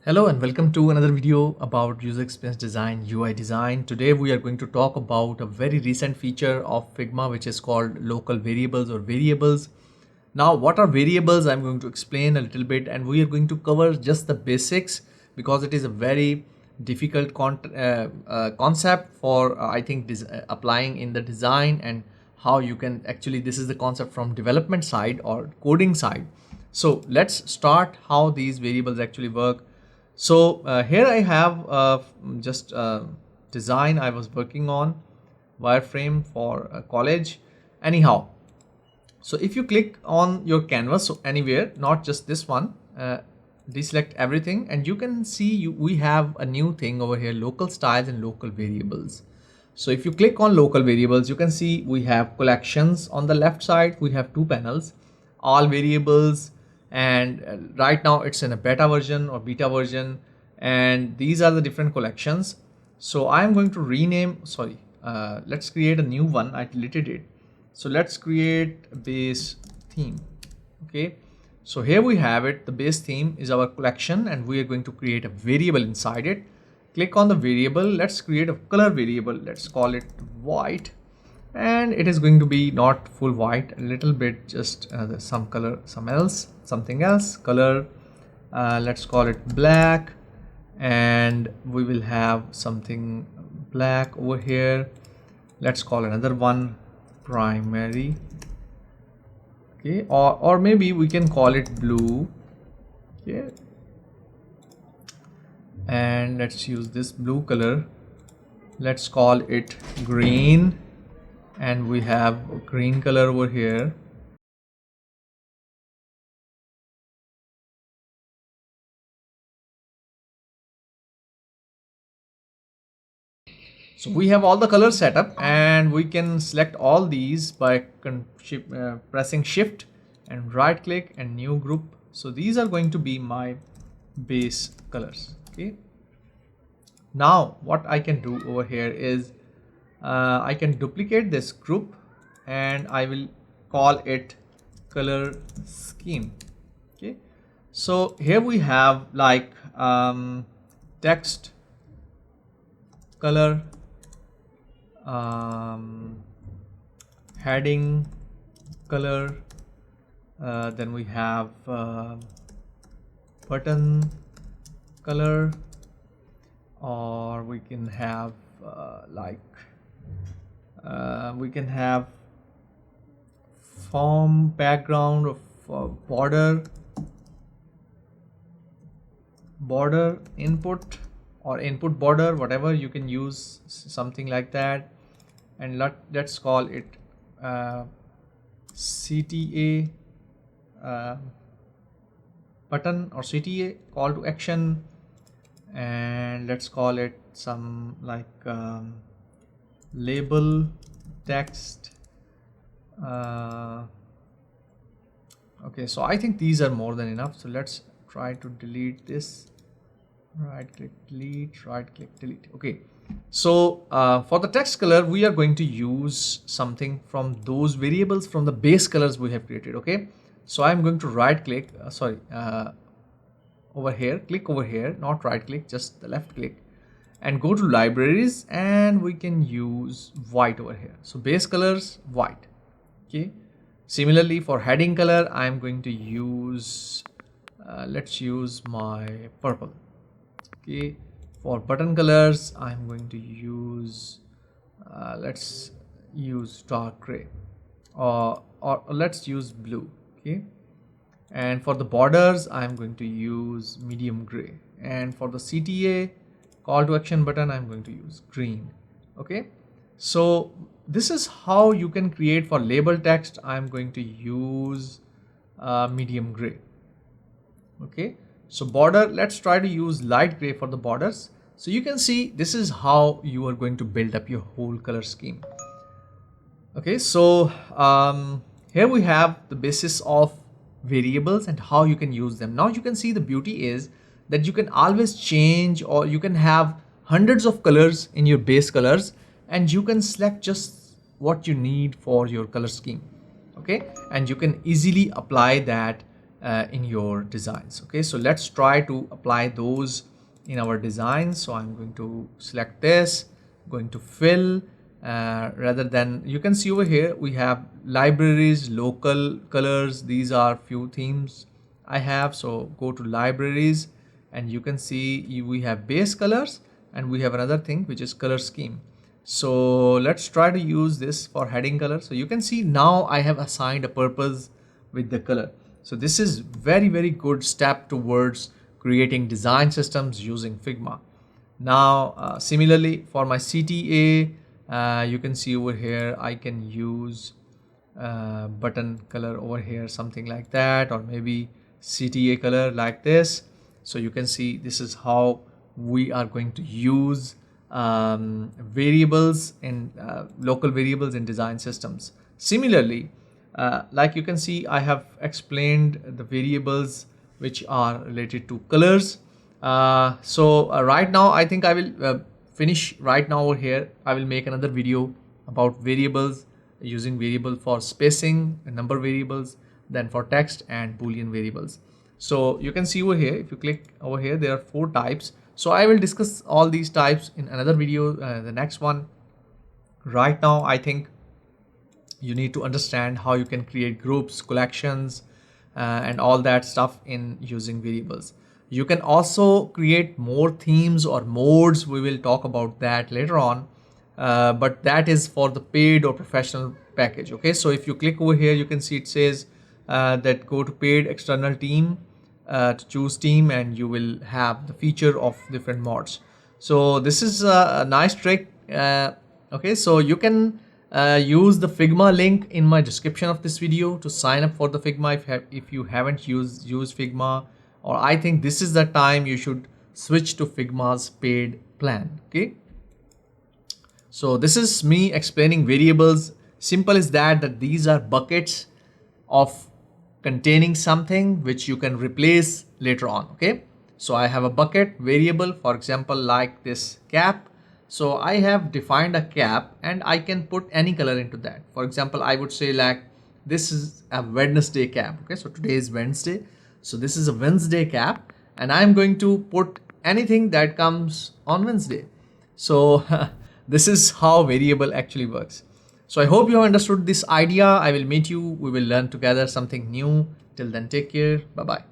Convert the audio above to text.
Hello and welcome to another video about user experience design, UI design. Today we are going to talk about a very recent feature of Figma which is called local variables or variables. Now what are variables? I'm going to explain a little bit and we are going to cover just the basics because it is a very difficult concept for I think applying in the design and how you can actually this is the concept from development side or coding side. So let's start how these variables actually work. So here I have just design I was working on wireframe for college. Anyhow, so if you click on your canvas, so anywhere, not just this one, deselect everything and you can see we have a new thing over here, local styles and local variables. So if you click on local variables, you can see we have collections on the left side. We have two panels, all variables, and right now it's in a beta version or beta version, and these are the different collections. So I'm going to rename, sorry, let's create a new one. I deleted it. So let's create a base theme. Okay, so here we have it. The base theme is our collection and we are going to create a variable inside it. Click on the variable. Let's create a color variable. Let's call it white, and it is going to be not full white, a little bit, just some color, something else color. Let's call it black, and we will have something black over here. Let's call another one primary. Okay, or maybe we can call it blue. Okay, and let's use this blue color. Let's call it green, and we have green color over here. So we have all the colors set up and we can select all these by pressing shift and right click and new group. So these are going to be my base colors. Okay, now what I can do over here is I can duplicate this group and I will call it color scheme. Okay, so here we have like text, color, heading, color, then we have button color, or we can have we can have form background of border input or input border, whatever you can use, something like that. And let's call it CTA button or CTA call to action, and let's call it some like label text. Okay, so I think these are more than enough, so let's try to delete this. Right click delete, right click delete. Okay, so for the text color we are going to use something from those variables from the base colors we have created. Okay, so I'm going to right click over here, click over here, not right click, just the left click, and go to libraries, and we can use white over here. So base colors white. Okay, similarly for heading color I'm going to use let's use my purple. Okay, for button colors I'm going to use let's use dark gray, or let's use blue. Okay, and for the borders I'm going to use medium gray, and for the CTA call to action button I'm going to use green. Okay, so this is how you can create for label text. I'm going to use medium gray. Okay, so border, let's try to use light gray for the borders. So you can see this is how you are going to build up your whole color scheme. Okay, so here we have the basis of variables and how you can use them. Now you can see the beauty is that you can always change, or you can have hundreds of colors in your base colors and you can select just what you need for your color scheme. Okay, and you can easily apply that in your designs. Okay, so let's try to apply those in our designs. So I'm going to select this, going to fill, rather than, you can see over here we have libraries, local colors. These are few themes I have. So go to libraries and you can see we have base colors and we have another thing which is color scheme. So let's try to use this for heading color. So you can see now I have assigned a purpose with the color. So this is very good step towards creating design systems using Figma. Now similarly for my CTA, you can see over here I can use button color over here, something like that, or maybe CTA color like this. So you can see this is how we are going to use variables in local variables in design systems. Similarly, like you can see, I have explained the variables which are related to colors. Right now I think I will finish right now over here. I will make another video about variables, using variable for spacing, number variables, then for text and Boolean variables. So you can see over here, if you click over here, there are 4 types. So I will discuss all these types in another video, the next one. Right now I think you need to understand how you can create groups, collections, and all that stuff in using variables. You can also create more themes or modes. We will talk about that later on, but that is for the paid or professional package. Okay, so if you click over here, you can see it says that go to paid external team, to choose team, and you will have the feature of different mods. So this is a nice trick. Okay, so you can use the Figma link in my description of this video to sign up for the Figma if you haven't used Figma, or I think this is the time you should switch to Figma's paid plan. Okay, so this is me explaining variables. Simple is that these are buckets of containing something which you can replace later on. Okay, so I have a bucket variable, for example, like this cap. So I have defined a cap and I can put any color into that. For example, I would say like this is a Wednesday cap. Okay, so today is Wednesday, so this is a Wednesday cap, and I'm going to put anything that comes on Wednesday. So this is how variable actually works. So I hope you have understood this idea. I will meet you. We will learn together something new. Till then, take care. Bye bye.